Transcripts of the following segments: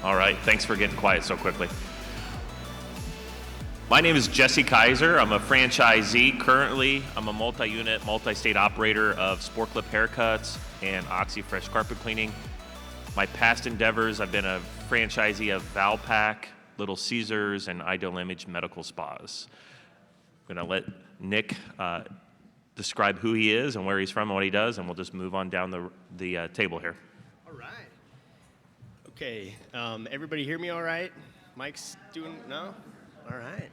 All right, thanks for getting quiet so quickly. My name is Jesse Kaiser. I'm a franchisee. Currently, I'm a multi-unit, multi-state operator of Sport Clip Haircuts and OxyFresh Carpet Cleaning. My past endeavors, I've been a franchisee of Valpak, Little Caesars, and Ideal Image Medical Spas. I'm gonna let Nick describe who he is and where he's from and what he does, and we'll just move on down the table here. All right. Okay, everybody hear me all right? Mike's doing, no? All right.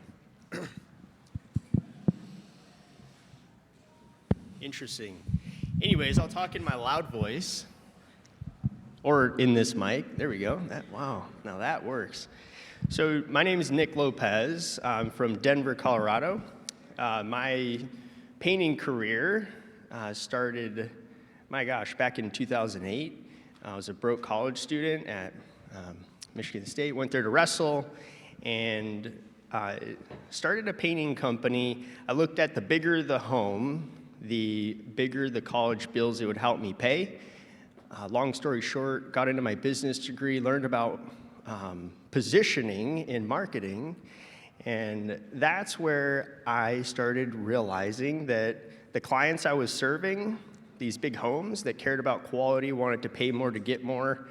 Interesting. Anyways, I'll talk in my loud voice, or in this mic. There we go. Wow, now that works. So my name is Nick Lopez. I'm from Denver, Colorado. My painting career started, back in 2008. I was a broke college student at Michigan State, went there to wrestle, and started a painting company. I looked at the bigger the home, the bigger the college bills it would help me pay. Long story short, got into my business degree, learned about positioning in marketing, and that's where I started realizing that the clients I was serving, these big homes that cared about quality, wanted to pay more to get more,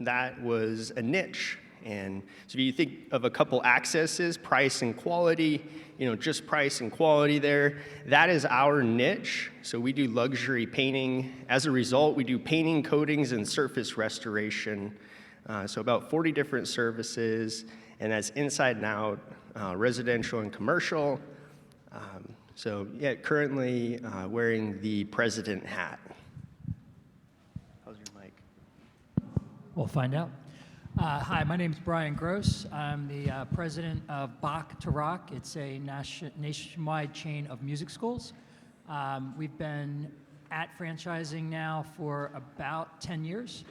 that was a niche. And so if you think of a couple accesses, price and quality, just price and quality there, that is our niche. So we do luxury painting. As a result, we do painting, coatings, and surface restoration. So about 40 different services, and that's inside and out, residential and commercial. Currently wearing the president hat. How's your mic? We'll find out. Hi, my name is Brian Gross. I'm the president of Bach to Rock. It's a nationwide chain of music schools. We've been at franchising now for about 10 years.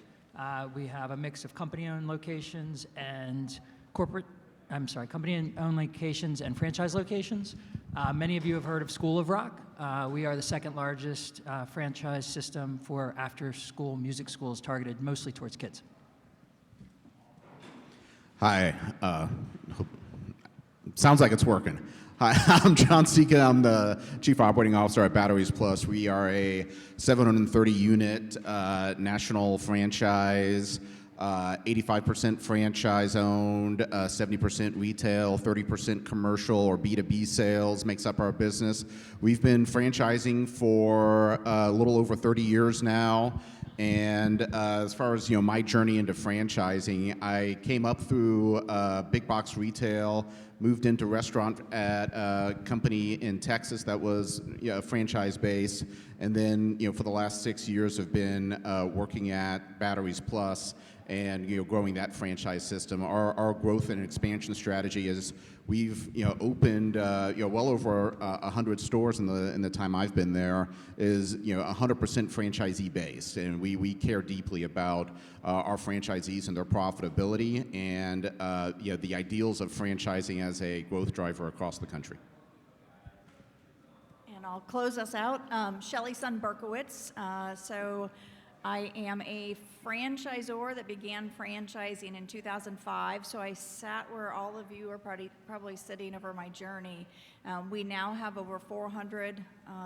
We have a mix of company-owned locations and company-owned locations and franchise locations. Many of you have heard of School of Rock. We are the second largest franchise system for after-school music schools targeted mostly towards kids. Hi, sounds like it's working. Hi, I'm John Sika. I'm the Chief Operating Officer at Batteries Plus. We are a 730-unit national franchise, 85% franchise-owned, 70% retail, 30% commercial or B2B sales makes up our business. We've been franchising for a little over 30 years now. And as far as my journey into franchising, I came up through big box retail, moved into restaurant at a company in Texas that was franchise based, and then for the last 6 years have been working at Batteries Plus and growing that franchise system. Our growth and expansion strategy is we've opened well over 100 stores in the time I've been there. Is 100% franchisee based, and we care deeply about our franchisees and their profitability and the ideals of franchising as a growth driver across the country. And I'll close us out. Shelly Sun Berkowitz. So I am a franchisor that began franchising in 2005, so I sat where all of you are probably sitting over my journey. We now have over 400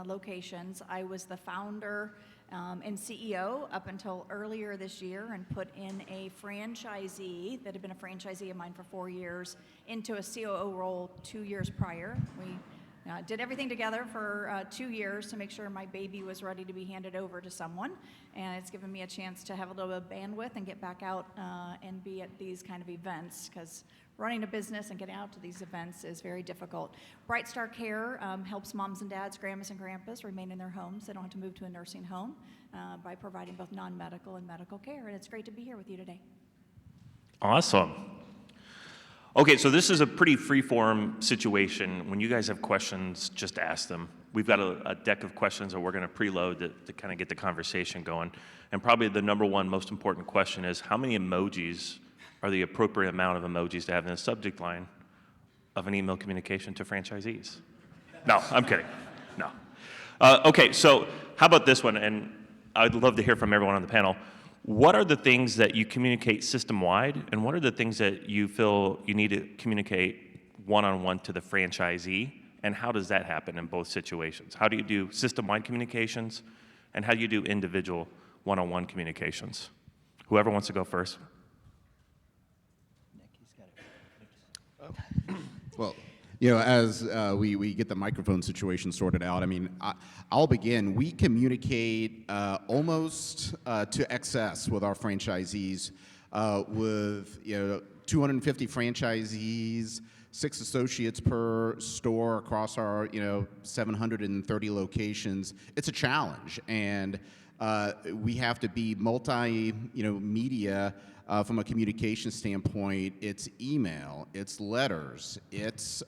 locations. I was the founder and CEO up until earlier this year and put in a franchisee that had been a franchisee of mine for 4 years into a COO role 2 years prior. We did everything together for 2 years to make sure my baby was ready to be handed over to someone, and it's given me a chance to have a little bit of bandwidth and get back out and be at these kind of events, because running a business and getting out to these events is very difficult. Bright Star Care helps moms and dads, grandmas and grandpas remain in their homes. They don't have to move to a nursing home by providing both non-medical and medical care, and it's great to be here with you today. Awesome. Okay, so this is a pretty free-form situation. When you guys have questions, just ask them. We've got a deck of questions that we're going to preload to kind of get the conversation going. And probably the number one most important question is, how many emojis are the appropriate amount of emojis to have in the subject line of an email communication to franchisees? No, I'm kidding. No. Okay, so how about this one? And I'd love to hear from everyone on the panel. What are the things that you communicate system-wide, and what are the things that you feel you need to communicate one-on-one to the franchisee, and how does that happen in both situations? How do you do system-wide communications, and how do you do individual one-on-one communications? Whoever wants to go first. Well, as we get the microphone situation sorted out, I mean, I'll begin. We communicate almost to excess with our franchisees, with 250 franchisees, 6 associates per store across our 730 locations. It's a challenge, and we have to be media. From a communication standpoint, it's email, it's letters, it's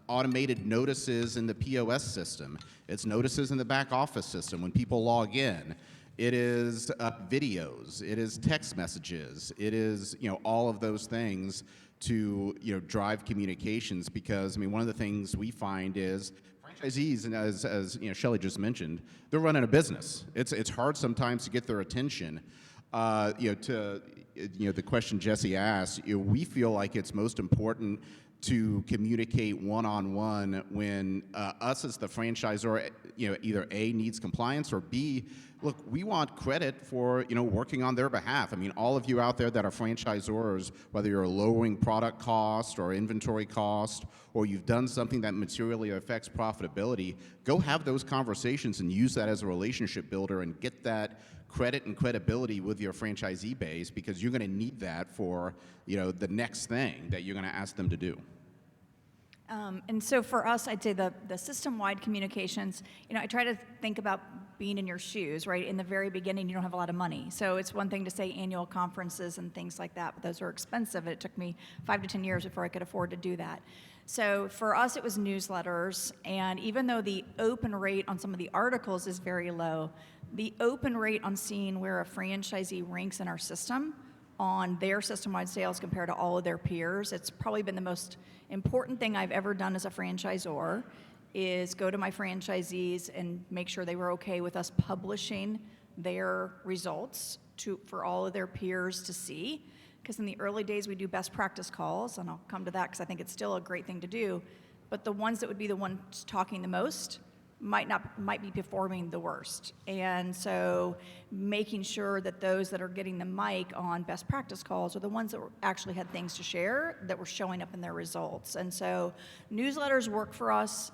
automated notices in the POS system, it's notices in the back office system when people log in. It is videos, it is text messages, it is all of those things to drive communications, because I mean, one of the things we find is franchisees, and as Shelley just mentioned, they're running a business. It's hard sometimes to get their attention. The question Jesse asked, we feel like it's most important to communicate one-on-one when us as the franchisor, either A, needs compliance, or B, look, we want credit for, working on their behalf. I mean, all of you out there that are franchisors, whether you're lowering product cost or inventory cost, or you've done something that materially affects profitability, go have those conversations and use that as a relationship builder and get that credit and credibility with your franchisee base, because you're going to need that for the next thing that you're going to ask them to do. And so for us, I'd say the system-wide communications, I try to think about being in your shoes, right? In the very beginning, you don't have a lot of money. So it's one thing to say annual conferences and things like that, but those are expensive. It took me 5 to 10 years before I could afford to do that. So for us, it was newsletters. And even though the open rate on some of the articles is very low, the open rate on seeing where a franchisee ranks in our system on their system-wide sales compared to all of their peers, it's probably been the most important thing I've ever done as a franchisor, is go to my franchisees and make sure they were okay with us publishing their results for all of their peers to see. Because in the early days, we do best practice calls, and I'll come to that because I think it's still a great thing to do, but the ones that would be the ones talking the most might be performing the worst. And so making sure that those that are getting the mic on best practice calls are the ones that actually had things to share that were showing up in their results. And so newsletters work for us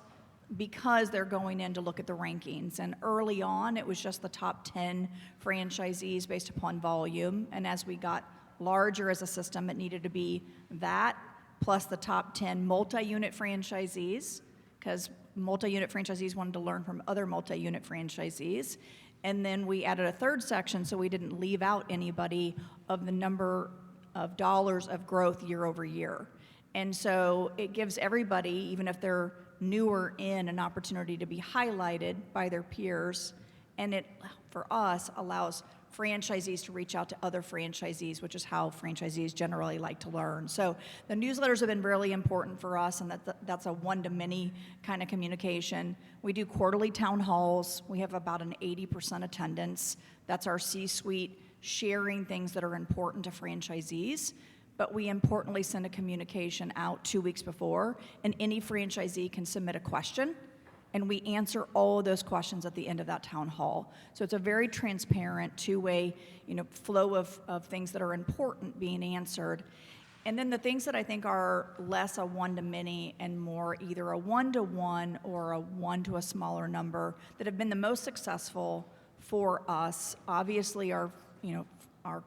because they're going in to look at the rankings. And early on, it was just the top 10 franchisees based upon volume. And as we got larger as a system, it needed to be that plus the top 10 multi-unit franchisees, because multi-unit franchisees wanted to learn from other multi-unit franchisees. And then we added a third section so we didn't leave out anybody of the number of dollars of growth year over year. And so it gives everybody, even if they're newer in, an opportunity to be highlighted by their peers. And it, for us, allows franchisees to reach out to other franchisees, which is how franchisees generally like to learn. So the newsletters have been really important for us, and that's a one-to-many kind of communication. We do quarterly town halls. We have about an 80% attendance. That's our C-suite sharing things that are important to franchisees. But we importantly send a communication out 2 weeks before, and any franchisee can submit a question, and we answer all of those questions at the end of that town hall. So it's a very transparent, two-way, flow of things that are important being answered. And then the things that I think are less a one-to-many and more either a one-to-one or a one to a smaller number that have been the most successful for us, obviously our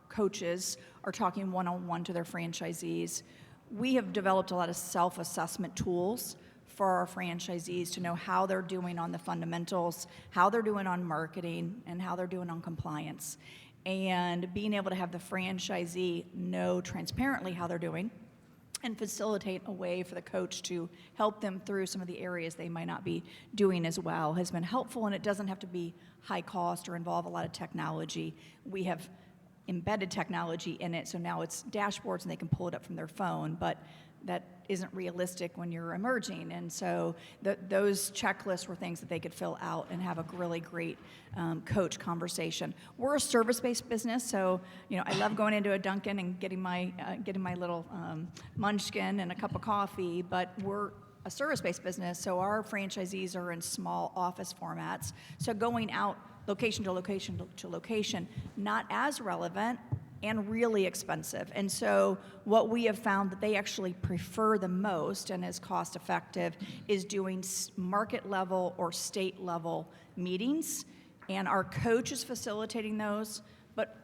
coaches are talking one-on-one to their franchisees. We have developed a lot of self-assessment tools for our franchisees to know how they're doing on the fundamentals, how they're doing on marketing, and how they're doing on compliance. And being able to have the franchisee know transparently how they're doing and facilitate a way for the coach to help them through some of the areas they might not be doing as well has been helpful, and it doesn't have to be high cost or involve a lot of technology. We have embedded technology in it, so now it's dashboards and they can pull it up from their phone, but that isn't realistic when you're emerging. And so those checklists were things that they could fill out and have a really great coach conversation. We're a service-based business, so I love going into a Dunkin' and getting my little munchkin and a cup of coffee, but we're a service-based business, so our franchisees are in small office formats. So going out location to location to location, not as relevant and really expensive. And so what we have found that they actually prefer the most and is cost effective is doing market level or state level meetings. And our coach is facilitating those, but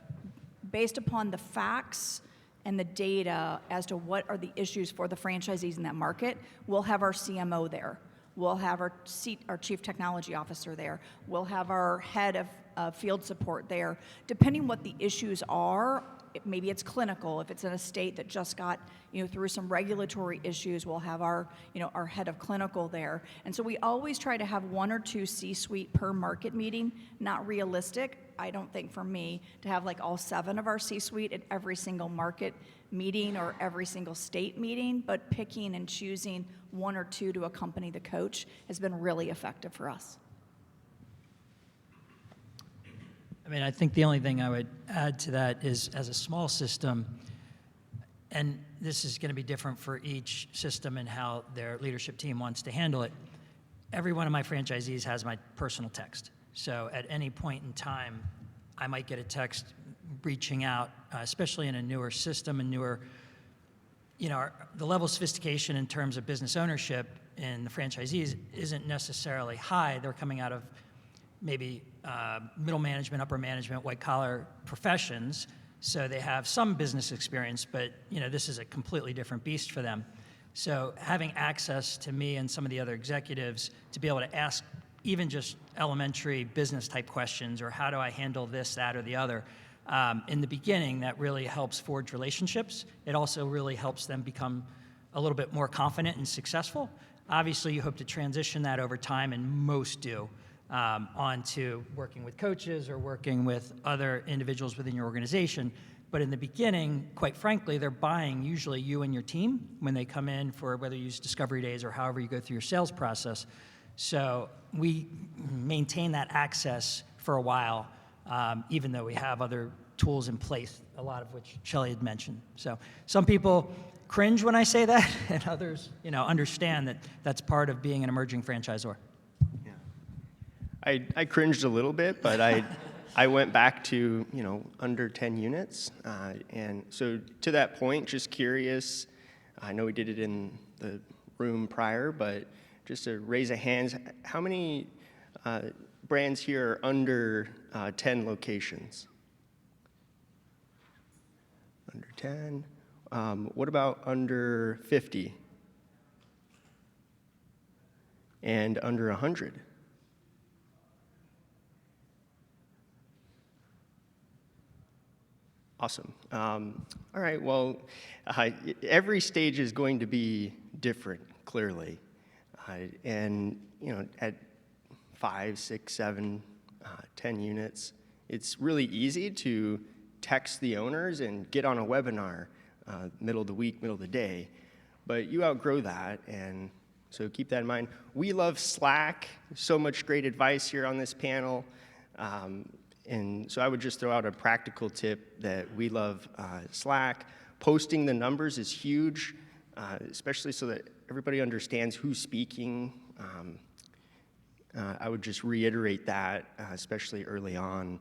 based upon the facts and the data as to what are the issues for the franchisees in that market, we'll have our CMO there. We'll have our chief technology officer there. We'll have our head of field support there. Depending what the issues are, maybe it's clinical. If it's in a state that just got through some regulatory issues, we'll have our head of clinical there. And so we always try to have 1 or 2 C-suite per market meeting. Not realistic, I don't think, for me to have like all 7 of our C-suite at every single market meeting or every single state meeting, but picking and choosing 1 or 2 to accompany the coach has been really effective for us. I mean, I think the only thing I would add to that is, as a small system, and this is going to be different for each system and how their leadership team wants to handle it, every one of my franchisees has my personal text. So at any point in time, I might get a text reaching out, especially in a newer system and newer, the level of sophistication in terms of business ownership in the franchisees isn't necessarily high. They're coming out of maybe middle management, upper management, white collar professions. So they have some business experience, but this is a completely different beast for them. So having access to me and some of the other executives to be able to ask even just elementary business type questions, or how do I handle this, that, or the other, in the beginning, that really helps forge relationships. It also really helps them become a little bit more confident and successful. Obviously, you hope to transition that over time, and most do, onto working with coaches or working with other individuals within your organization. But in the beginning, quite frankly, they're buying usually you and your team when they come in for whether you use discovery days or however you go through your sales process. So we maintain that access for a while, even though we have other tools in place, a lot of which Shelley had mentioned. So some people cringe when I say that, and others, understand that that's part of being an emerging franchisor. Yeah. I cringed a little bit, but I went back to, under 10 units. And so to that point, just curious, I know we did it in the room prior, but just to raise a hand, how many brands here are under 10 locations? Under 10. What about under 50? And under 100? Awesome. All right, well, every stage is going to be different, clearly. And, at 5, 6, 7, 10 units, it's really easy to text the owners and get on a webinar middle of the week, middle of the day. But you outgrow that, and so keep that in mind. We love Slack. So much great advice here on this panel. And so I would just throw out a practical tip that we love Slack. Posting the numbers is huge, especially so that everybody understands who's speaking. I would just reiterate that, especially early on.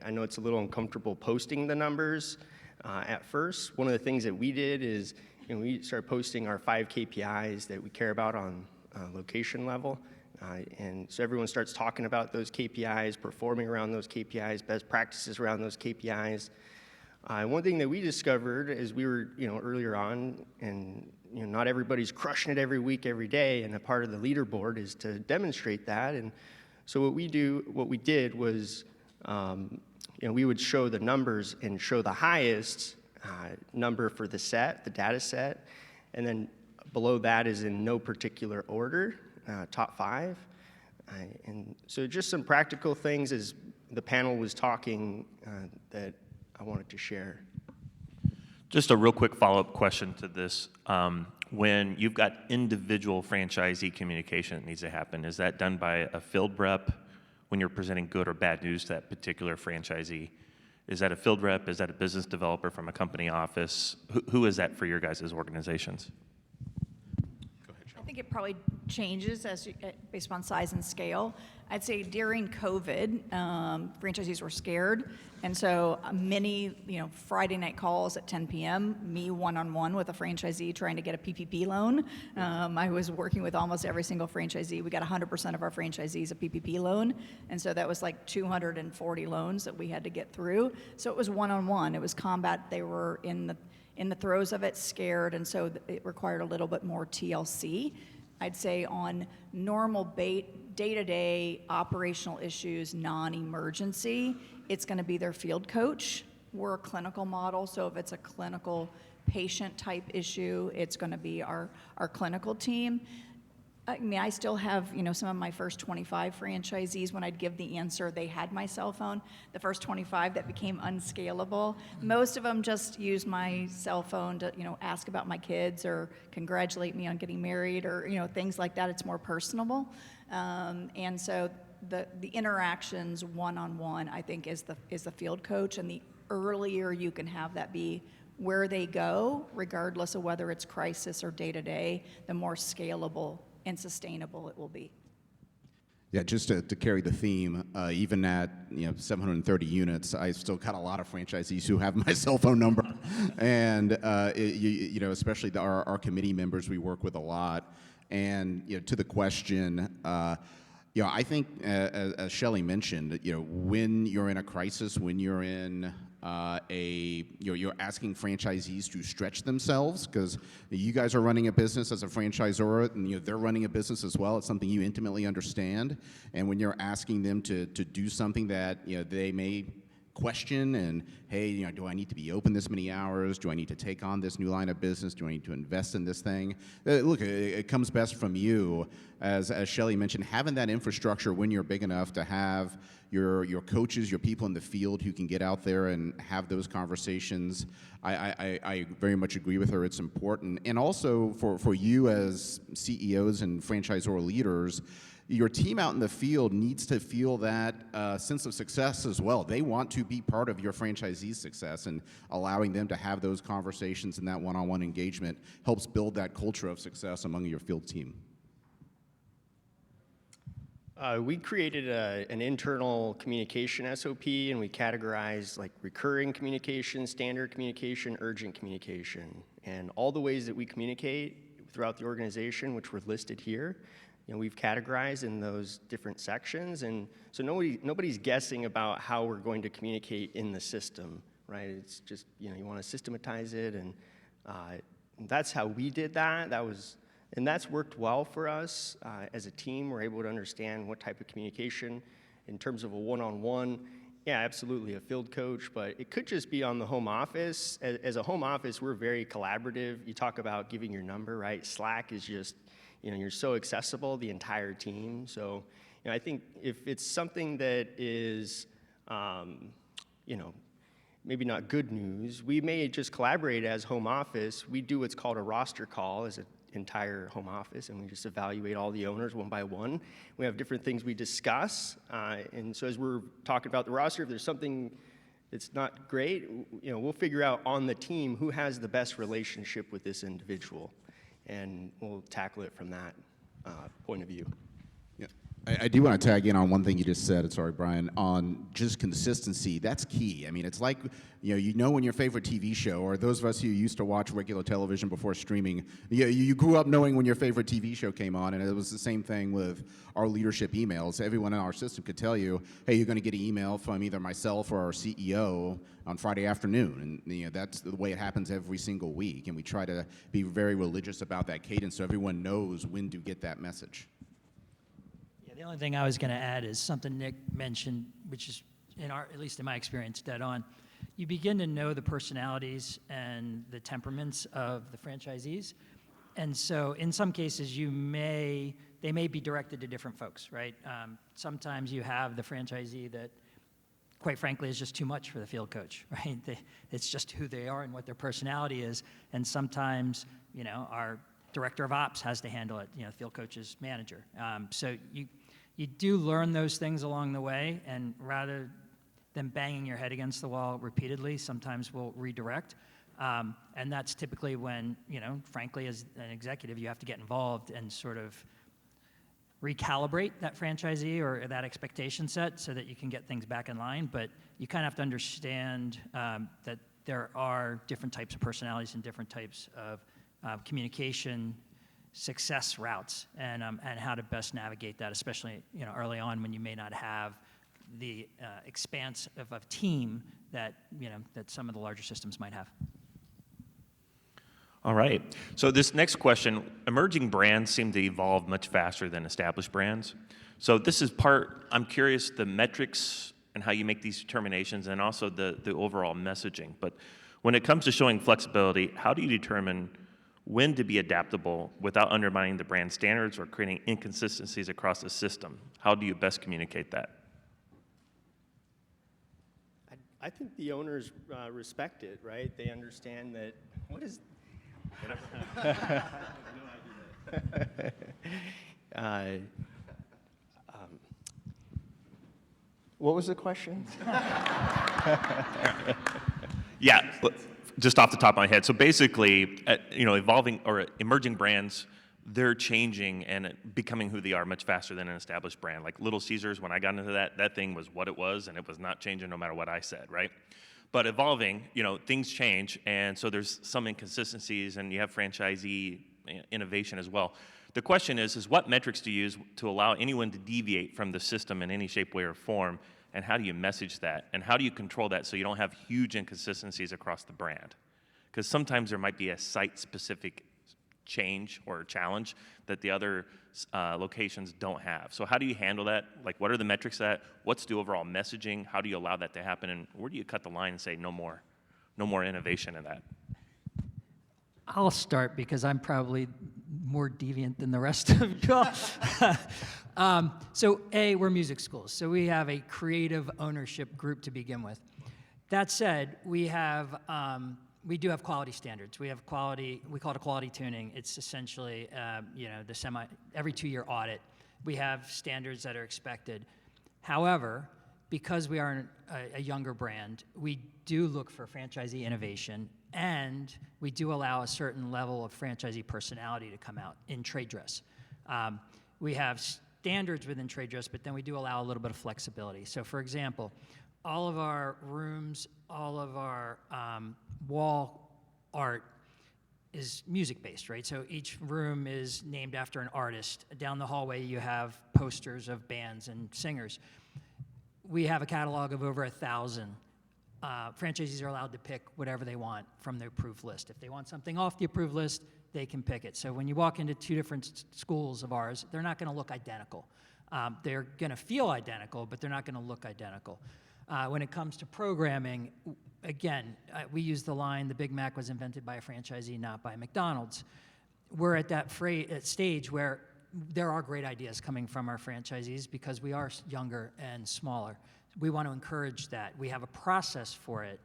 I know it's a little uncomfortable posting the numbers at first. One of the things that we did is we started posting our 5 KPIs that we care about on location level. And so everyone starts talking about those KPIs, performing around those KPIs, best practices around those KPIs. One thing that we discovered as we were, earlier on, and not everybody's crushing it every week, every day, and a part of the leaderboard is to demonstrate that. And so what we did was, we would show the numbers and show the highest number for the data set, and then below that is in no particular order, top 5. And so just some practical things as the panel was talking that I wanted to share. Just a real quick follow-up question to this. when you've got individual franchisee communication that needs to happen, is that done by a field rep when you're presenting good or bad news to that particular franchisee? Is that a field rep? Is that a business developer from a company office? Who is that for your guys' organizations? I think it probably changes based upon size and scale. I'd say during COVID, franchisees were scared, and so many, Friday night calls at 10 p.m., me one-on-one with a franchisee trying to get a PPP loan. I was working with almost every single franchisee. We got 100% of our franchisees a PPP loan, and so that was like 240 loans that we had to get through. So it was one-on-one. It was combat. They were in the throes of it, scared, and so it required a little bit more TLC. I'd say on normal day-to-day operational issues, non-emergency, it's going to be their field coach. We're a clinical model, so if it's a clinical patient type issue, it's going to be our clinical team. I mean, I still have, some of my first 25 franchisees, when I'd give the answer, they had my cell phone. The first 25 that became unscalable, most of them just use my cell phone to, ask about my kids or congratulate me on getting married or, things like that. It's more personable. And so the interactions one-on-one, I think, is the field coach. And the earlier you can have that be where they go, regardless of whether it's crisis or day-to-day, the more scalable and sustainable it will be. Yeah, just to carry the theme, even at 730 units, I still got a lot of franchisees who have my cell phone number, and especially our committee members we work with a lot. And to the question, I think as Shelley mentioned, when you're in a crisis, when you're in you're asking franchisees to stretch themselves, because you guys are running a business as a franchisor, and they're running a business as well. It's something you intimately understand, and when you're asking them to do something that they may question, and hey, do I need to be open this many hours? Do I need to take on this new line of business? Do I need to invest in this thing? Look, it comes best from you, as Shelley mentioned, having that infrastructure when you're big enough to have your coaches, your people in the field who can get out there and have those conversations. I very much agree with her. It's important. And also for you as CEOs and franchisor leaders, your team out in the field needs to feel that sense of success as well. They want to be part of your franchisee's success, and allowing them to have those conversations and that one-on-one engagement helps build that culture of success among your field team. We created an internal communication SOP, and we categorized like recurring communication, standard communication, urgent communication. And all the ways that we communicate throughout the organization, which were listed here, we've categorized in those different sections. And so nobody's guessing about how we're going to communicate in the system, right? It's just, you want to systematize it, and that's how we did that. And that's worked well for us as a team. We're able to understand what type of communication in terms of a one-on-one. Yeah, absolutely, a field coach, but it could just be on the home office. As a home office, we're very collaborative. You talk about giving your number, right? Slack is just, you're so accessible, the entire team. So, I think if it's something that is, maybe not good news, we may just collaborate as home office. We do what's called a roster call as an entire home office, and we just evaluate all the owners one by one. We have different things we discuss, and so as we're talking about the roster, if there's something that's not great, we'll figure out on the team who has the best relationship with this individual, and we'll tackle it from that point of view. Yeah. I do want to tag in on one thing you just said, sorry, Brian, on just consistency. That's key. I mean, it's like, when your favorite TV show, or those of us who used to watch regular television before streaming, you grew up knowing when your favorite TV show came on, and it was the same thing with our leadership emails. Everyone in our system could tell you, hey, you're going to get an email from either myself or our CEO on Friday afternoon, and that's the way it happens every single week, and we try to be very religious about that cadence so everyone knows when to get that message. The only thing I was going to add is something Nick mentioned, which is, at least in my experience, dead on. You begin to know the personalities and the temperaments of the franchisees, and so in some cases they may be directed to different folks, right? Sometimes you have the franchisee that, quite frankly, is just too much for the field coach, right? It's just who they are and what their personality is, and sometimes our director of ops has to handle it, field coach's manager. So you do learn those things along the way, and rather than banging your head against the wall repeatedly, sometimes we'll redirect. And that's typically when, frankly, as an executive, you have to get involved and sort of recalibrate that franchisee or that expectation set so that you can get things back in line. But you kind of have to understand that there are different types of personalities and different types of communication success routes, and how to best navigate that, especially early on when you may not have the expanse of a team that that some of the larger systems might have. All right. So this next question, emerging brands seem to evolve much faster than established brands. So this is I'm curious, the metrics and how you make these determinations, and also the overall messaging. But when it comes to showing flexibility, how do you determine when to be adaptable without undermining the brand standards or creating inconsistencies across the system? How do you best communicate that? I think the owners respect it, right? They understand that, what is... what was the question? Yeah, just off the top of my head. So basically, evolving or emerging brands, they're changing and becoming who they are much faster than an established brand. Like Little Caesars, when I got into that thing was what it was, and it was not changing no matter what I said, right? But evolving, things change, and so there's some inconsistencies, and you have franchisee innovation as well. The question is what metrics do you use to allow anyone to deviate from the system in any shape, way, or form, and how do you message that? And how do you control that so you don't have huge inconsistencies across the brand? Because sometimes there might be a site-specific change or challenge that the other locations don't have. So how do you handle that? Like, what are the metrics of that? What's the overall messaging? How do you allow that to happen? And where do you cut the line and say no more innovation in that? I'll start because I'm probably more deviant than the rest of y'all. So we're music schools, so we have a creative ownership group to begin with. That said, we do have quality standards. We have quality, we call it a quality tuning. It's essentially, every 2-year audit, we have standards that are expected. However, because we are a younger brand, we do look for franchisee innovation, and we do allow a certain level of franchisee personality to come out in trade dress. We have standards within trade dress, but then we do allow a little bit of flexibility. So for example, all of our rooms, all of our wall art is music-based, right? So each room is named after an artist. Down the hallway, you have posters of bands and singers. We have a catalog of over 1,000. Franchisees are allowed to pick whatever they want from the approved list. If they want something off the approved list, they can pick it. So when you walk into 2 different schools of ours, they're not going to look identical. They're going to feel identical, but they're not going to look identical. When it comes to programming, again, we use the line, the Big Mac was invented by a franchisee, not by McDonald's. We're at that stage where there are great ideas coming from our franchisees because we are younger and smaller. We want to encourage that. We have a process for it.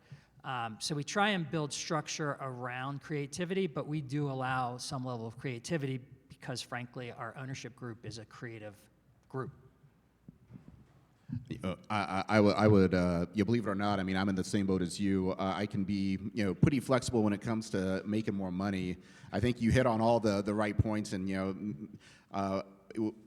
So we try and build structure around creativity, but we do allow some level of creativity because, frankly, our ownership group is a creative group. I would, believe it or not, I mean, I'm in the same boat as you. I can be, pretty flexible when it comes to making more money. I think you hit on all the right points, and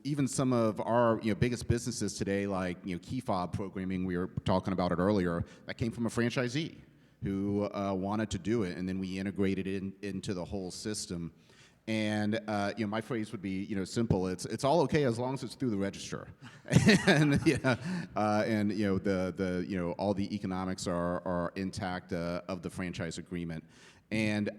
even some of our biggest businesses today, like key fob programming, we were talking about it earlier, that came from a franchisee who wanted to do it, and then we integrated it into the whole system. And my phrase would be, simple. It's all okay as long as it's through the register, and all the economics are intact of the franchise agreement. And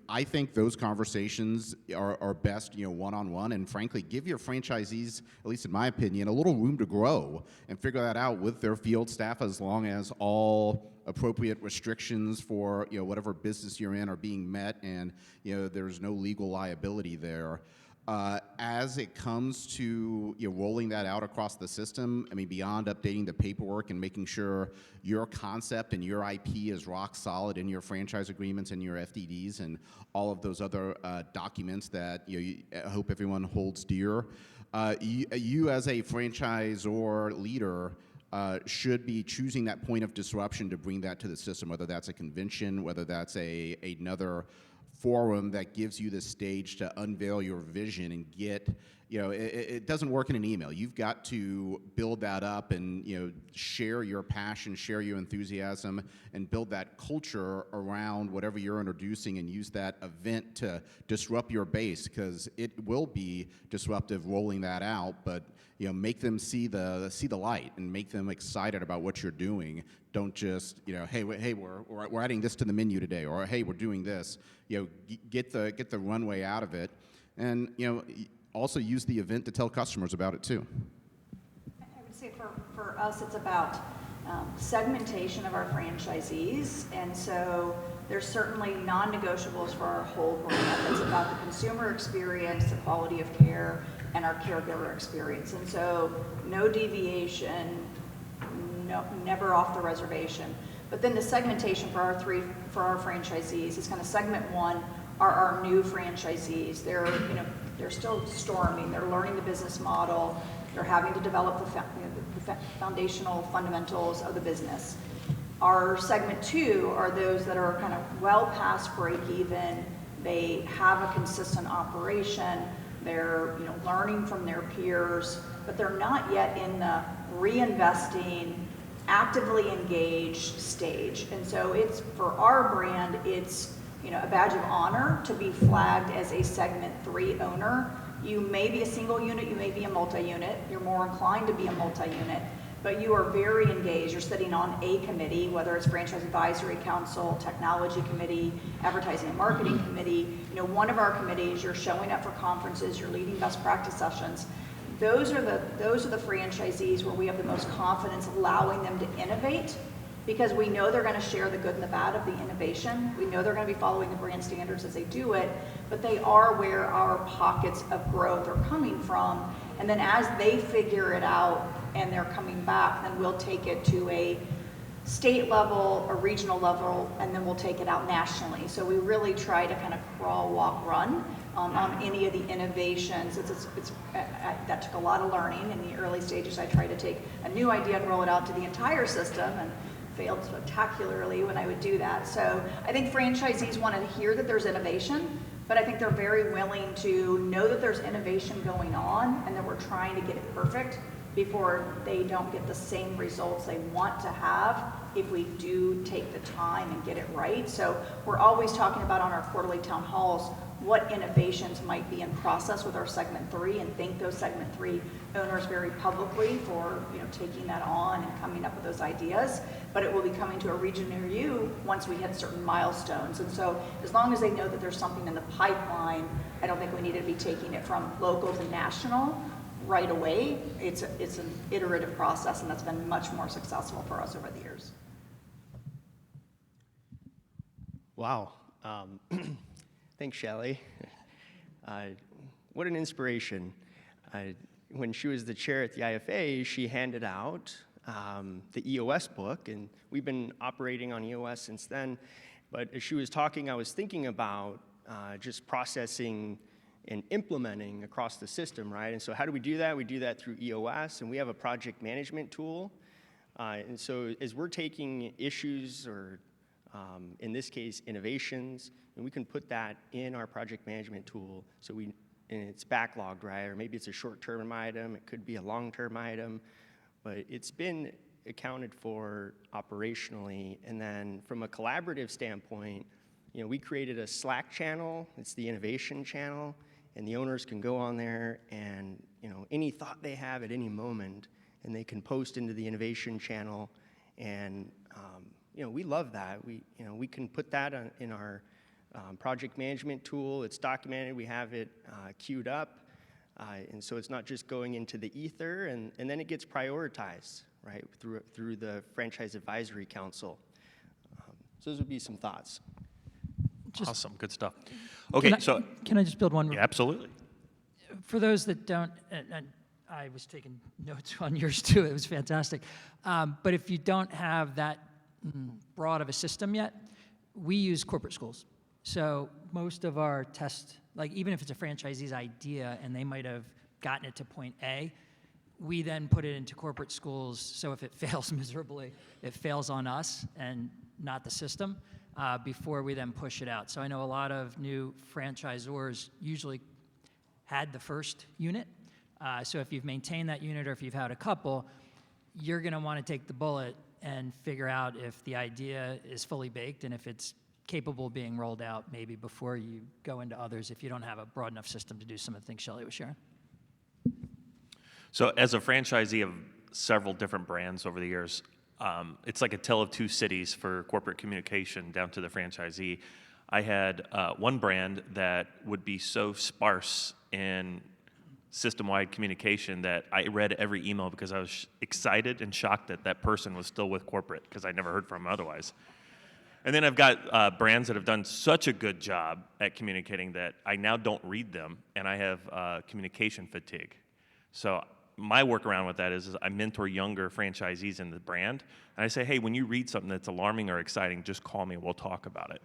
I think those conversations are best, one-on-one, and frankly, give your franchisees, at least in my opinion, a little room to grow and figure that out with their field staff, as long as all appropriate restrictions for whatever business you're in are being met, and there's no legal liability there. As it comes to rolling that out across the system, I mean, beyond updating the paperwork and making sure your concept and your IP is rock solid in your franchise agreements and your FDDs and all of those other documents that I hope everyone holds dear, you as a franchisor leader should be choosing that point of disruption to bring that to the system, whether that's a convention, whether that's another forum that gives you the stage to unveil your vision and get, it doesn't work in an email. You've got to build that up and, share your passion, share your enthusiasm, and build that culture around whatever you're introducing and use that event to disrupt your base, because it will be disruptive rolling that out, but make them see the light and make them excited about what you're doing. Don't just, hey, we're adding this to the menu today, or hey, we're doing this. Get the runway out of it, and also use the event to tell customers about it too. I would say for us, it's about segmentation of our franchisees, and so there's certainly non-negotiables for our whole brand. It's about the consumer experience, the quality of care, and our caregiver experience. And so no deviation, never off the reservation. But then the segmentation for our franchisees is kind of segment one are our new franchisees. They're still storming. They're learning the business model. They're having to develop the foundational fundamentals of the business. Our segment two are those that are kind of well past break even. They have a consistent operation. They're learning from their peers, but they're not yet in the reinvesting, actively engaged stage. And so it's, for our brand, it's a badge of honor to be flagged as a segment 3 owner. You may be a single unit, you may be a multi-unit, you're more inclined to be a multi-unit, but you are very engaged. You're sitting on a committee, whether it's Franchise Advisory Council, Technology Committee, Advertising and Marketing Committee. One of our committees, you're showing up for conferences, you're leading best practice sessions. Those are the franchisees where we have the most confidence allowing them to innovate, because we know they're going to share the good and the bad of the innovation. We know they're going to be following the brand standards as they do it, but they are where our pockets of growth are coming from. And then as they figure it out and they're coming back, then we'll take it to a state level, a regional level, and then we'll take it out nationally. So we really try to kind of crawl, walk, run on any of the innovations. That took a lot of learning in the early stages. I tried to take a new idea and roll it out to the entire system, and failed spectacularly when I would do that. So I think franchisees want to hear that there's innovation, but I think they're very willing to know that there's innovation going on and that we're trying to get it perfect before they don't get the same results they want to have if we do take the time and get it right. So we're always talking about on our quarterly town halls what innovations might be in process with our segment 3, and thank those segment 3 owners very publicly for taking that on and coming up with those ideas. But it will be coming to a region near you once we hit certain milestones. And so as long as they know that there's something in the pipeline, I don't think we need to be taking it from local to national right away. It's an iterative process, and that's been much more successful for us over the years. Wow. Thanks, Shelley. What an inspiration. When she was the chair at the IFA, she handed out the EOS book, and we've been operating on EOS since then. But as she was talking, I was thinking about just processing and implementing across the system, right? And so how do we do that? We do that through EOS, and we have a project management tool. And so as we're taking issues or in this case, innovations, and we can put that in our project management tool, and it's backlogged, right? Or maybe it's a short-term item, it could be a long-term item, but it's been accounted for operationally. And then from a collaborative standpoint, we created a Slack channel, it's the innovation channel, and the owners can go on there and, any thought they have at any moment, and they can post into the innovation channel, and we love that. We can put that in our project management tool. It's documented. We have it queued up. And so it's not just going into the ether, and then it gets prioritized, right, through the Franchise Advisory Council. So those would be some thoughts. Awesome. Good stuff. Okay, Can I just build one? Yeah, absolutely. For those that don't, and I was taking notes on yours too, it was fantastic. But if you don't have that broad of a system yet, we use corporate schools. So most of our tests, like even if it's a franchisee's idea and they might have gotten it to point A, we then put it into corporate schools, so if it fails miserably, it fails on us and not the system, before we then push it out. So I know a lot of new franchisors usually had the first unit. So if you've maintained that unit or if you've had a couple, you're gonna wanna take the bullet and figure out if the idea is fully baked and if it's capable of being rolled out maybe before you go into others if you don't have a broad enough system to do some of the things Shelley was sharing. So as a franchisee of several different brands over the years, it's like a tale of two cities for corporate communication down to the franchisee. I had one brand that would be so sparse in system-wide communication that I read every email because I was excited and shocked that that person was still with corporate because I never heard from them otherwise. And then I've got brands that have done such a good job at communicating that I now don't read them, and I have communication fatigue. So my workaround with that is I mentor younger franchisees in the brand, and I say, hey, when you read something that's alarming or exciting, just call me and we'll talk about it.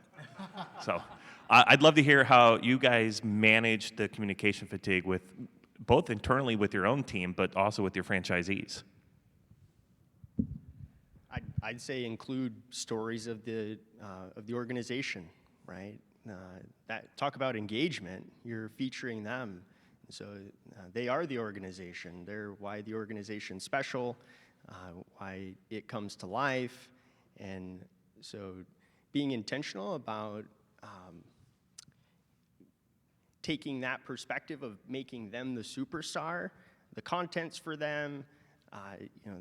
So I'd love to hear how you guys manage the communication fatigue with both internally with your own team, but also with your franchisees. I'd say include stories of the organization, right? Talk about engagement. You're featuring them. So they are the organization. They're why the organization's special, why it comes to life. And so being intentional about taking that perspective of making them the superstar, the content's for them,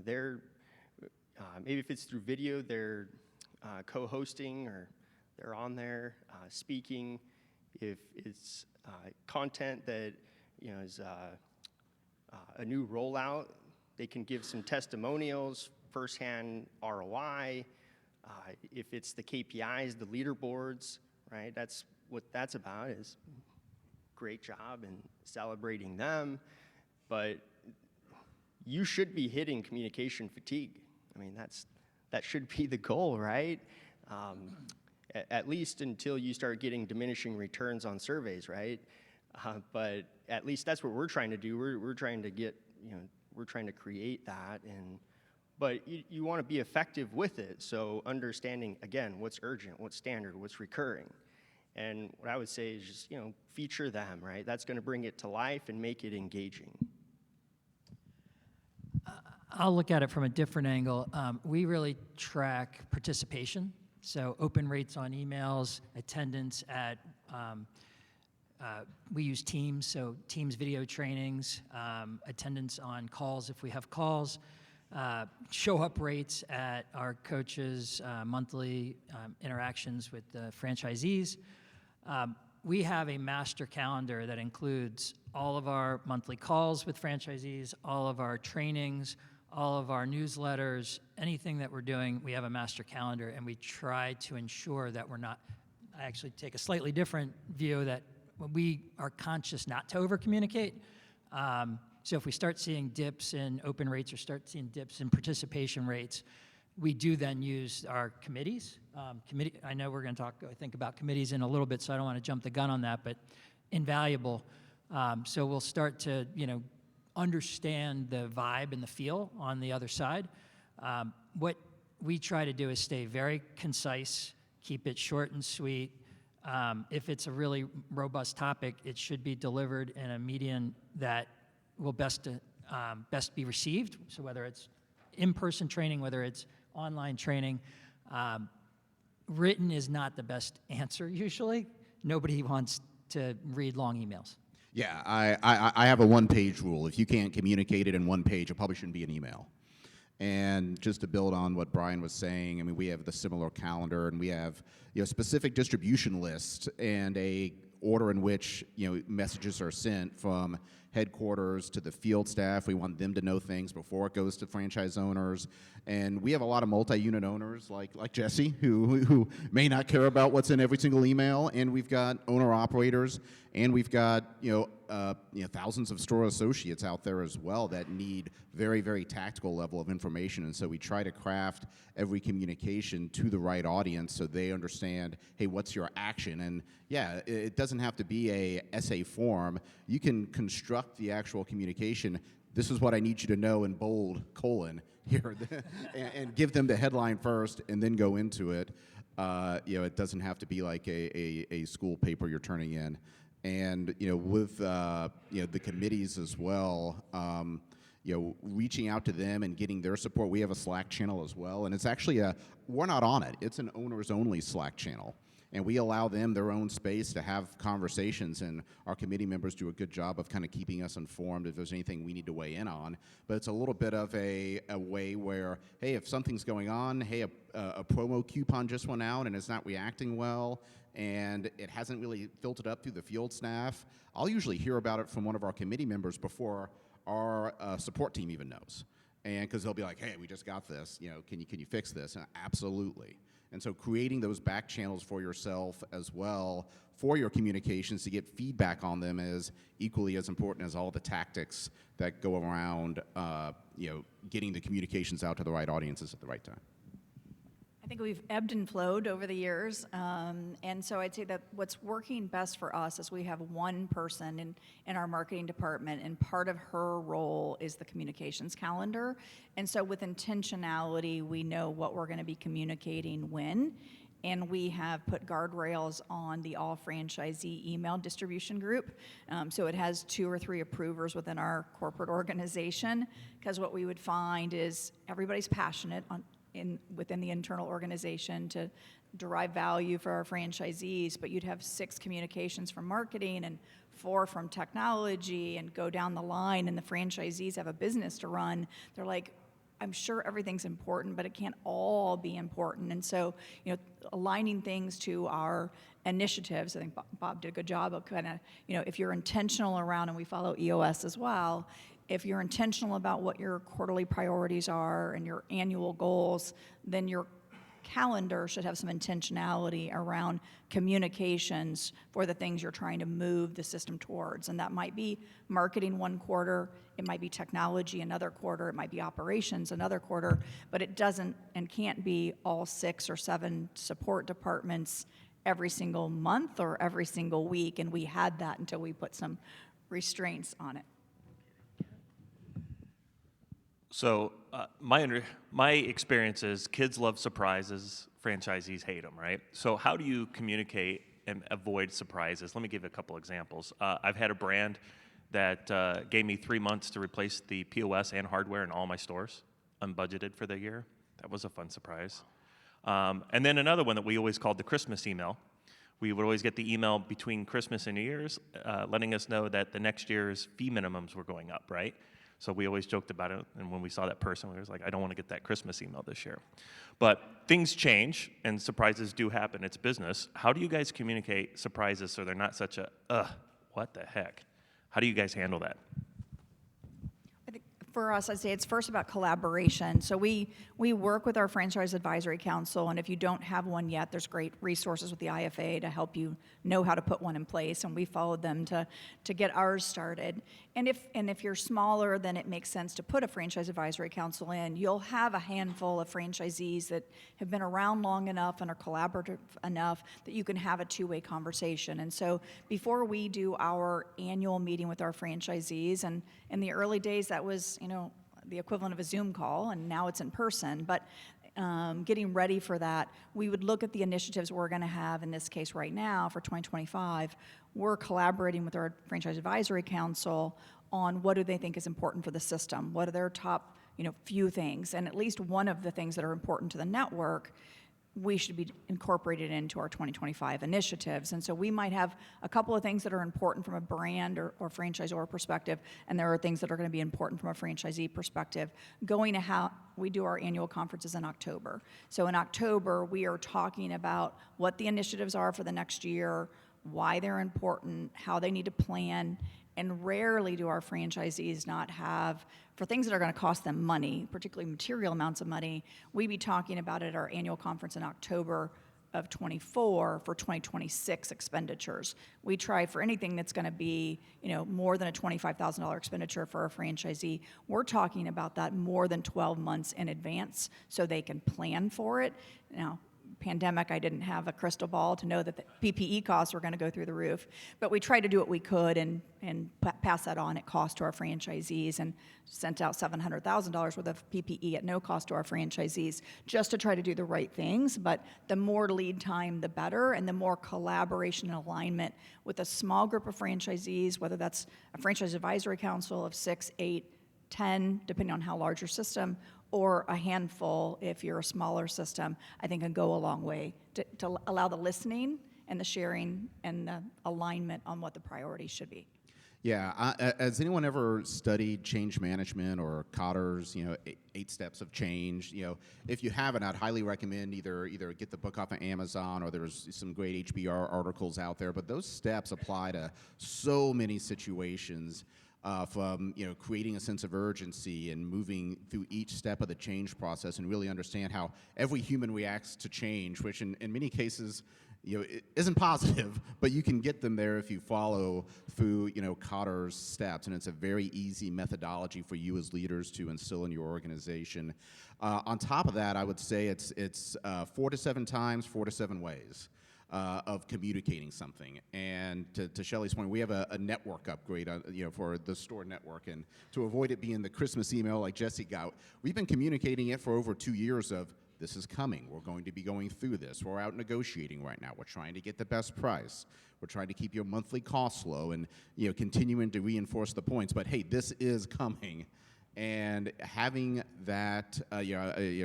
they're, maybe if it's through video, they're co-hosting or they're on there speaking. If it's content that is a new rollout, they can give some testimonials, firsthand ROI. If it's the KPIs, the leaderboards, right? That's what that's about, is great job and celebrating them. But you should be hitting communication fatigue. I mean, that should be the goal, right? At least until you start getting diminishing returns on surveys, right? But at least that's what we're trying to do. We're trying to get, we're trying to create that. But you want to be effective with it. So understanding, again, what's urgent, what's standard, what's recurring. And what I would say is just, feature them, right? That's going to bring it to life and make it engaging. I'll look at it from a different angle. We really track participation. So open rates on emails, attendance at, we use Teams, so Teams video trainings, attendance on calls if we have calls, show up rates at our coaches' monthly interactions with the franchisees. We have a master calendar that includes all of our monthly calls with franchisees, all of our trainings, all of our newsletters, anything that we're doing, we have a master calendar, and we try to ensure that we're not, I actually take a slightly different view that we are conscious not to over-communicate. So if we start seeing dips in open rates or start seeing dips in participation rates, we do then use our committees. I know we're going to talk, I think, about committees in a little bit, so I don't want to jump the gun on that, but invaluable. So we'll start to, understand the vibe and the feel on the other side. What we try to do is stay very concise, keep it short and sweet. If it's a really robust topic, it should be delivered in a medium that will best be received. So whether it's in-person training, whether it's online training, written is not the best answer usually. Nobody wants to read long emails. Yeah, I have a one-page rule. If you can't communicate it in one page, it probably shouldn't be an email. And just to build on what Brian was saying, I mean, we have the similar calendar, and we have specific distribution lists and a order in which messages are sent from headquarters to the field staff. We want them to know things before it goes to franchise owners. And we have a lot of multi-unit owners like Jesse who may not care about what's in every single email. And we've got owner-operators, and we've got thousands of store associates out there as well that need very, very tactical level of information. And so we try to craft every communication to the right audience so they understand, hey, what's your action? And yeah, it doesn't have to be a essay form. You can construct the actual communication. This is what I need you to know in bold, colon, here, and give them the headline first and then go into it. It doesn't have to be like a school paper you're turning in. And with the committees as well, reaching out to them and getting their support. We have a Slack channel as well, and it's actually we're not on it. It's an owners only Slack channel, and we allow them their own space to have conversations. And our committee members do a good job of kind of keeping us informed if there's anything we need to weigh in on. But it's a little bit of a way where, hey, if something's going on, hey, a promo coupon just went out and it's not reacting well, and it hasn't really filtered up through the field staff, I'll usually hear about it from one of our committee members before our support team even knows. And because they'll be like, hey, we just got this, can you fix this? And absolutely. And so creating those back channels for yourself as well for your communications to get feedback on them is equally as important as all the tactics that go around getting the communications out to the right audiences at the right time. I think we've ebbed and flowed over the years, and so I'd say that what's working best for us is we have one person in our marketing department, and part of her role is the communications calendar. And so with intentionality, we know what we're going to be communicating when, and we have put guardrails on the all franchisee email distribution group. So it has 2 or 3 approvers within our corporate organization, because what we would find is everybody's passionate within the internal organization to derive value for our franchisees, but you'd have 6 communications from marketing and 4 from technology and go down the line, and the franchisees have a business to run. They're like, I'm sure everything's important, but it can't all be important. And so, aligning things to our initiatives, I think Bob did a good job of kind of, if you're intentional around, and we follow EOS as well, if you're intentional about what your quarterly priorities are and your annual goals, then your calendar should have some intentionality around communications for the things you're trying to move the system towards. And that might be marketing one quarter, it might be technology another quarter, it might be operations another quarter, but it doesn't and can't be all 6 or 7 support departments every single month or every single week. And we had that until we put some restraints on it. So my experience is kids love surprises, franchisees hate them, right? So how do you communicate and avoid surprises? Let me give you a couple examples. I've had a brand that gave me 3 months to replace the POS and hardware in all my stores, unbudgeted for the year. That was a fun surprise. And then another one that we always called the Christmas email. We would always get the email between Christmas and New Year's letting us know that the next year's fee minimums were going up, right? So we always joked about it, and when we saw that person, we was like, I don't want to get that Christmas email this year. But things change, and surprises do happen. It's business. How do you guys communicate surprises so they're not such a, what the heck? How do you guys handle that? I think for us, I'd say it's first about collaboration. So we work with our Franchise Advisory Council, and if you don't have one yet, there's great resources with the IFA to help you know how to put one in place, and we followed them to get ours started. And if you're smaller, then it makes sense to put a Franchise Advisory Council in. You'll have a handful of franchisees that have been around long enough and are collaborative enough that you can have a two-way conversation. And so before we do our annual meeting with our franchisees, and in the early days that was, the equivalent of a Zoom call, and now it's in person, but getting ready for that, we would look at the initiatives we're going to have, in this case right now for 2025. We're collaborating with our Franchise Advisory Council on what do they think is important for the system, what are their top few things, and at least one of the things that are important to the network we should be incorporated into our 2025 initiatives. And so we might have a couple of things that are important from a brand or franchisor perspective, and there are things that are going to be important from a franchisee perspective. Going to how we do our annual conferences in October. So in October, we are talking about what the initiatives are for the next year, why they're important, how they need to plan, And rarely do our franchisees not have, for things that are going to cost them money, particularly material amounts of money, we be talking about it at our annual conference in October of 24 for 2026 expenditures. We try for anything that's going to be, more than a $25,000 expenditure for a franchisee. We're talking about that more than 12 months in advance so they can plan for it. Now, pandemic, I didn't have a crystal ball to know that the PPE costs were going to go through the roof, but we tried to do what we could and pass that on at cost to our franchisees, and sent out $700,000 worth of PPE at no cost to our franchisees, just to try to do the right things. But the more lead time, the better, and the more collaboration and alignment with a small group of franchisees, whether that's a franchise advisory council of 6, 8, 10, depending on how large your system, or a handful if you're a smaller system, I think can go a long way to allow the listening and the sharing and the alignment on what the priorities should be. Yeah, has anyone ever studied change management or Kotter's, 8 steps of change? If you haven't, I'd highly recommend either get the book off of Amazon, or there's some great HBR articles out there. But those steps apply to so many situations. From creating a sense of urgency and moving through each step of the change process, and really understand how every human reacts to change, which in many cases it isn't positive, but you can get them there if you follow through Kotter's steps, and it's a very easy methodology for you as leaders to instill in your organization. On top of that, I would say it's 4 to 7 times, 4 to 7 ways of communicating something. And to Shelly's point, we have a network upgrade, for the store network, and to avoid it being the Christmas email like Jesse got, we've been communicating it for over 2 years of, this is coming, we're going to be going through this, we're out negotiating right now, we're trying to get the best price, we're trying to keep your monthly costs low, and continuing to reinforce the points, but hey, this is coming. And having that,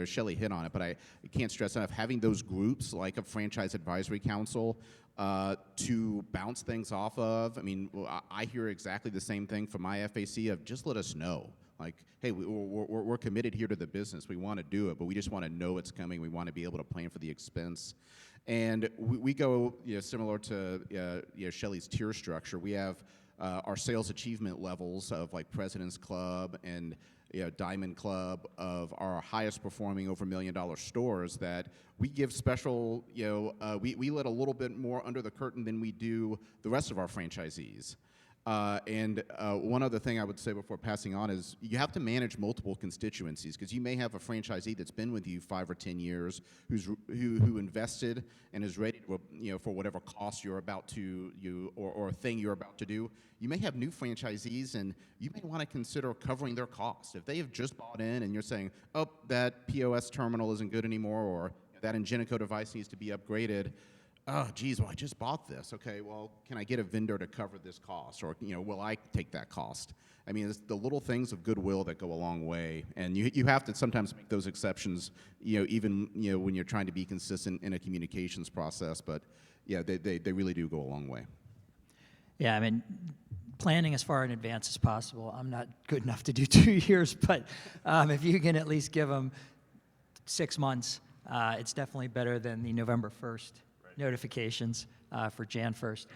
Shelly hit on it, but I can't stress enough, having those groups like a franchise advisory council to bounce things off of. I mean, I hear exactly the same thing from my FAC of, just let us know. Like, hey, we're committed here to the business. We want to do it, but we just want to know it's coming. We want to be able to plan for the expense. And we go, similar to Shelly's tier structure. We have our sales achievement levels of like President's Club and Diamond Club of our highest performing over $1 million stores, that we give special, we let a little bit more under the curtain than we do the rest of our franchisees. And one other thing I would say before passing on is you have to manage multiple constituencies, because you may have a franchisee that's been with you 5 or 10 years who invested and is ready to, for whatever cost you're about to or thing you're about to do. You may have new franchisees, and you may want to consider covering their costs. If they have just bought in and you're saying, oh, that POS terminal isn't good anymore, or that Ingenico device needs to be upgraded. Oh, geez, well, I just bought this. Okay, well, can I get a vendor to cover this cost? Or, will I take that cost? I mean, it's the little things of goodwill that go a long way. And you have to sometimes make those exceptions, even, when you're trying to be consistent in a communications process. But, yeah, they really do go a long way. Yeah, I mean, planning as far in advance as possible. I'm not good enough to do 2 years, but if you can at least give them 6 months, it's definitely better than the November 1st notifications for Jan 1st.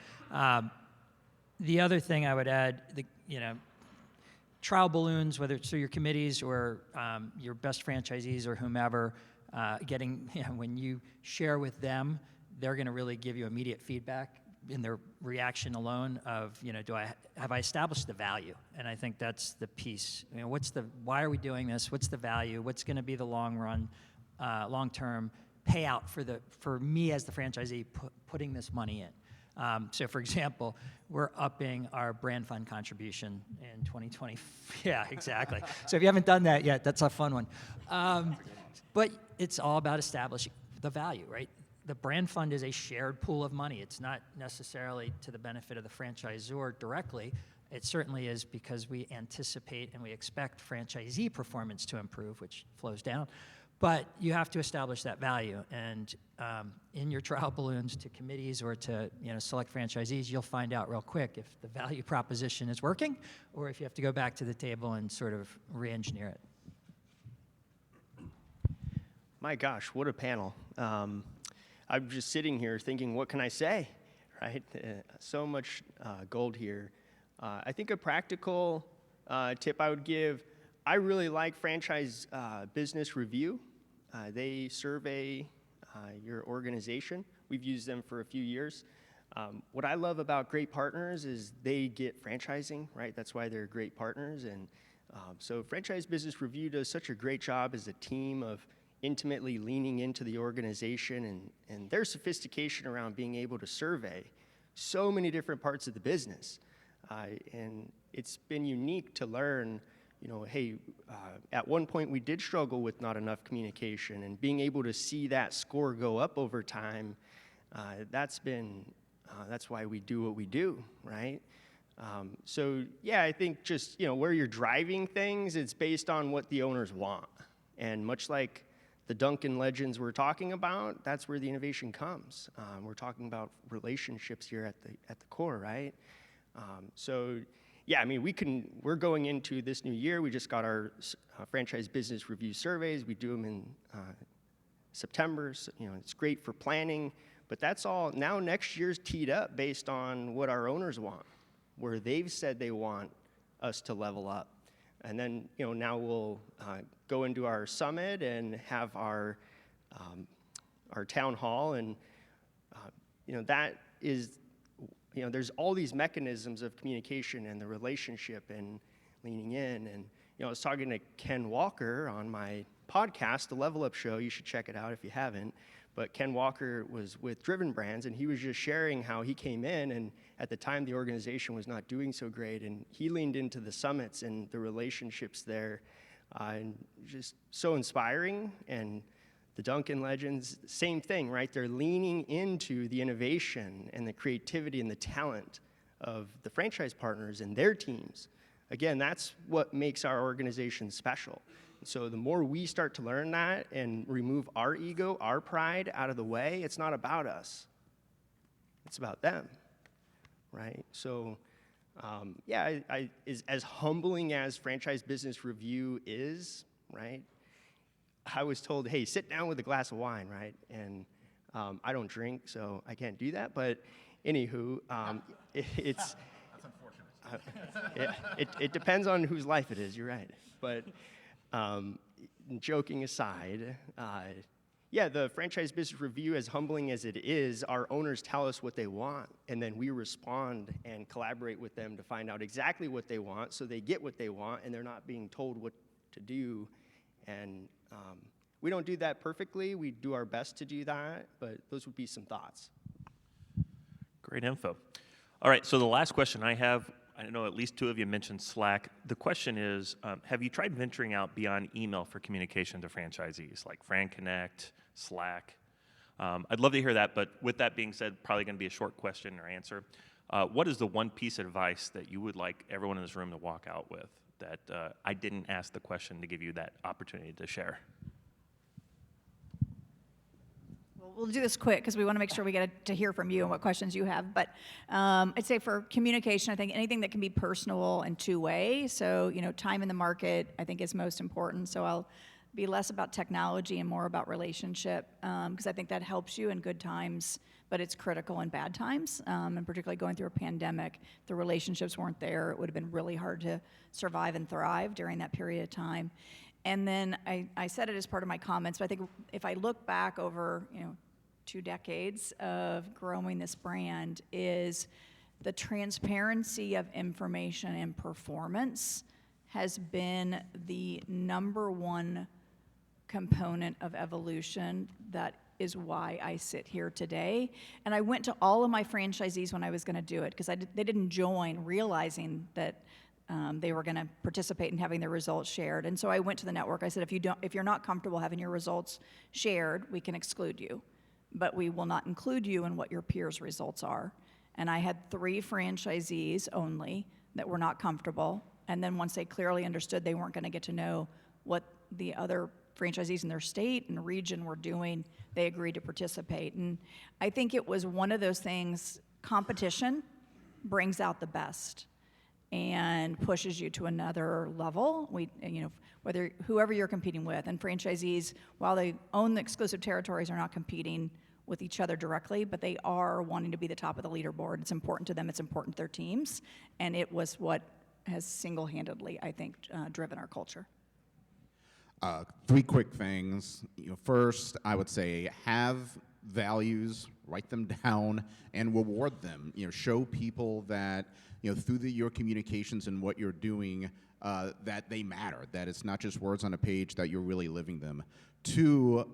The other thing I would add, trial balloons, whether it's through your committees or your best franchisees or whomever, when you share with them, they're going to really give you immediate feedback in their reaction alone of, have I established the value? And I think that's the piece. Why are we doing this? What's the value? What's going to be the long-term payout for me as the franchisee putting this money in? So, for example, we're upping our brand fund contribution in 2020. Yeah, exactly. So if you haven't done that yet, that's a fun one. But it's all about establishing the value, right? The brand fund is a shared pool of money. It's not necessarily to the benefit of the franchisor directly. It certainly is because we anticipate and we expect franchisee performance to improve, which flows down. But you have to establish that value, and in your trial balloons to committees or to select franchisees, you'll find out real quick if the value proposition is working, or if you have to go back to the table and sort of re-engineer it. My gosh, what a panel! I'm just sitting here thinking, what can I say, right? So much gold here. I think a practical tip I would give, I really like Franchise Business Review. They survey your organization. We've used them for a few years. What I love about great partners is they get franchising, right? That's why they're great partners. And so Franchise Business Review does such a great job as a team of intimately leaning into the organization and their sophistication around being able to survey so many different parts of the business. And it's been unique to learn, hey, at one point we did struggle with not enough communication, and being able to see that score go up over time, that's why we do what we do, right? So yeah, I think just, where you're driving things, it's based on what the owners want. And much like the Duncan Legends we're talking about, that's where the innovation comes. We're talking about relationships here at the core, right? So yeah, we're going into this new year. We just got our Franchise Business Review surveys. We do them in September. So, it's great for planning, but that's all. Now next year's teed up based on what our owners want, where they've said they want us to level up. And then, now we'll go into our summit and have our town hall, and that is, there's all these mechanisms of communication and the relationship and leaning in. And I was talking to Ken Walker on my podcast, The Level Up Show. You should check it out if you haven't. But Ken Walker was with Driven Brands, and he was just sharing how he came in, and at the time the organization was not doing so great, and he leaned into the summits and the relationships there, and just so inspiring. And the Duncan Legends, same thing, right? They're leaning into the innovation and the creativity and the talent of the franchise partners and their teams. Again, that's what makes our organization special. So the more we start to learn that and remove our ego, our pride out of the way, it's not about us. It's about them, right? So, yeah, as humbling as Franchise Business Review is, right? I was told, hey, sit down with a glass of wine, right? And I don't drink, so I can't do that. But anywho, it's... That's unfortunate. It depends on whose life it is, you're right. But joking aside, yeah, the Franchise Business Review, as humbling as it is, our owners tell us what they want, and then we respond and collaborate with them to find out exactly what they want, so they get what they want, and they're not being told what to do. And we don't do that perfectly. We do our best to do that, but those would be some thoughts. Great info. All right, so the last question I have, I know at least two of you mentioned Slack. The question is, have you tried venturing out beyond email for communication to franchisees, like FranConnect, Slack? I'd love to hear that, but with that being said, probably going to be a short question or answer. What is the one piece of advice that you would like everyone in this room to walk out with that I didn't ask the question to give you that opportunity to share? We'll do this quick because we want to make sure we get to hear from you and what questions you have. But I'd say for communication, I think anything that can be personal and two-way. So, time in the market, I think, is most important. So I'll be less about technology and more about relationship, because I think that helps you in good times, but it's critical in bad times. And particularly going through a pandemic, the relationships weren't there. It would have been really hard to survive and thrive during that period of time. And then I said it as part of my comments, but I think if I look back over, 2 decades of growing this brand, is the transparency of information and performance has been the number one component of evolution. That is why I sit here today. And I went to all of my franchisees when I was going to do it, because they didn't join realizing that they were going to participate in having their results shared. And so I went to the network. I said, if you're not comfortable having your results shared, we can exclude you, but we will not include you in what your peers' results are. And I had 3 franchisees only that were not comfortable. And then once they clearly understood they weren't going to get to know what the other franchisees in their state and region were doing, they agreed to participate. And I think it was one of those things, competition brings out the best and pushes you to another level. Whoever you're competing with, and franchisees, while they own the exclusive territories, are not competing with each other directly, but they are wanting to be the top of the leaderboard. It's important to them, it's important to their teams, and it was what has single-handedly, I think, driven our culture. 3 quick things. First, I would say have values, write them down, and reward them. Show people that through your communications and what you're doing, that they matter. That it's not just words on a page, that you're really living them. 2,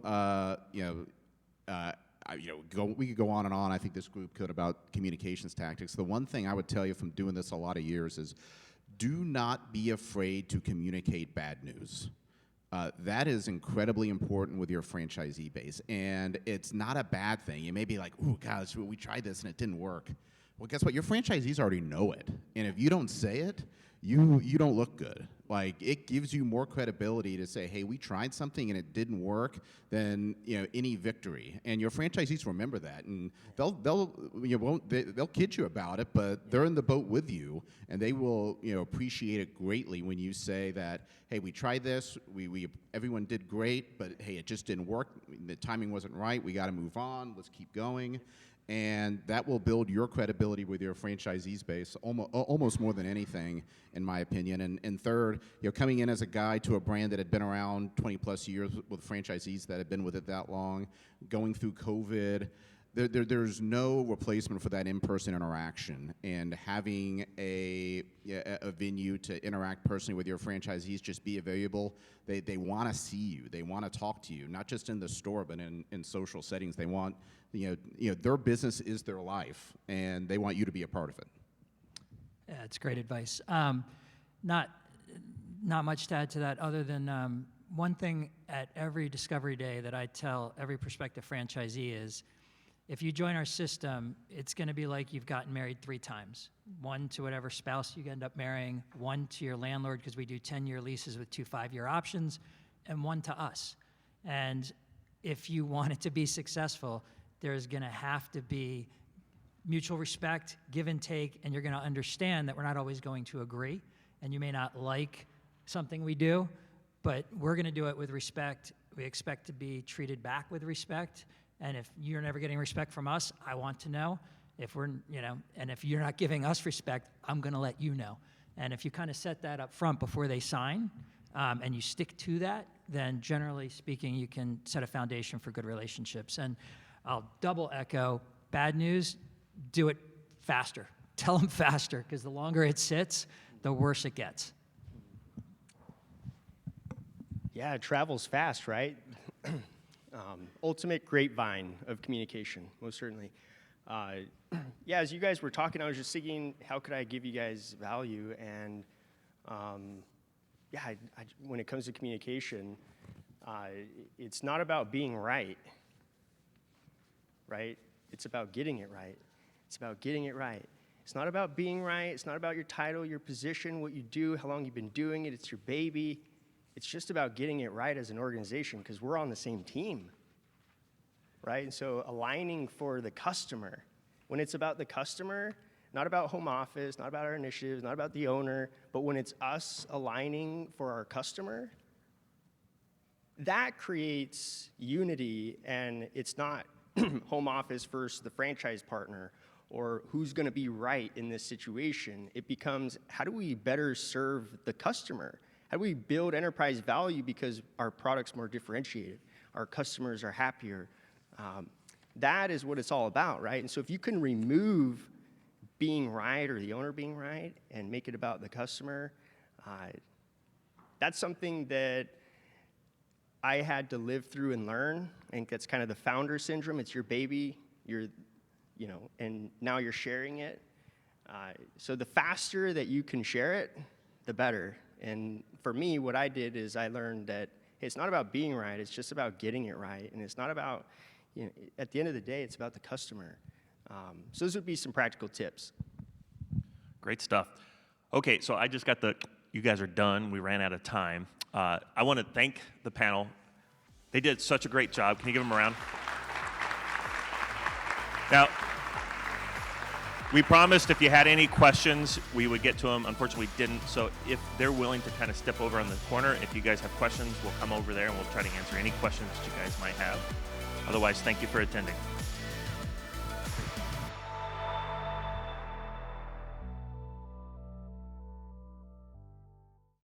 we could go on and on. I think this group could about communications tactics. The one thing I would tell you from doing this a lot of years is, do not be afraid to communicate bad news. That is incredibly important with your franchisee base, and it's not a bad thing. You may be like, "Oh gosh, we tried this and it didn't work." Well, guess what? Your franchisees already know it, and if you don't say it, you don't look good. Like, it gives you more credibility to say, "Hey, we tried something and it didn't work," than any victory. And your franchisees remember that, and they'll kid you about it, but they're in the boat with you, and they will appreciate it greatly when you say that, "Hey, we tried this, everyone did great, but hey, it just didn't work. The timing wasn't right. We got to move on. Let's keep going." And that will build your credibility with your franchisees base almost more than anything, in my opinion. And third, coming in as a guy to a brand that had been around 20 plus years with franchisees that had been with it that long, going through COVID, there's no replacement for that in-person interaction. And having a venue to interact personally with your franchisees, just be available. They want to see you. They want to talk to you, not just in the store, but in social settings. They want, their business is their life, and they want you to be a part of it. Yeah, it's great advice. Not much to add to that, other than one thing at every Discovery Day that I tell every prospective franchisee is, if you join our system, it's going to be like you've gotten married 3 times. 1 to whatever spouse you end up marrying, 1 to your landlord, because we do 10-year leases with 2 5-year options, and 1 to us. And if you want it to be successful, there's going to have to be mutual respect, give and take, and you're going to understand that we're not always going to agree, and you may not like something we do, but we're going to do it with respect. We expect to be treated back with respect. And if you're never getting respect from us, I want to know. If we're, and if you're not giving us respect, I'm going to let you know. And if you kind of set that up front before they sign, and you stick to that, then generally speaking, you can set a foundation for good relationships. And I'll double echo, bad news, do it faster. Tell them faster, because the longer it sits, the worse it gets. Yeah, it travels fast, right? Ultimate grapevine of communication, most certainly. Yeah, as you guys were talking, I was just thinking, how could I give you guys value? And yeah, when it comes to communication, it's not about being right? It's about getting it right. It's about getting it right. It's not about being right. It's not about your title, your position, what you do, how long you've been doing it. It's your baby. It's just about getting it right as an organization, because we're on the same team, right? And so aligning for the customer. When it's about the customer, not about home office, not about our initiatives, not about the owner, but when it's us aligning for our customer, that creates unity, and it's not home office versus the franchise partner or who's going to be right in this situation. It becomes, how do we better serve the customer? How do we build enterprise value because our product's more differentiated? Our customers are happier. That is what it's all about, right? And so if you can remove being right or the owner being right and make it about the customer, that's something that I had to live through and learn. I think that's kind of the founder syndrome. It's your baby, and now you're sharing it. So the faster that you can share it, the better. And for me, what I did is I learned that hey, it's not about being right, it's just about getting it right. And it's not about, at the end of the day, it's about the customer. So those would be some practical tips. Great stuff. Okay, so I just got you guys are done. We ran out of time. I want to thank the panel. They did such a great job. Can you give them a round? Now, we promised if you had any questions, we would get to them. Unfortunately, we didn't. So if they're willing to kind of step over on the corner, if you guys have questions, we'll come over there and we'll try to answer any questions that you guys might have. Otherwise, thank you for attending.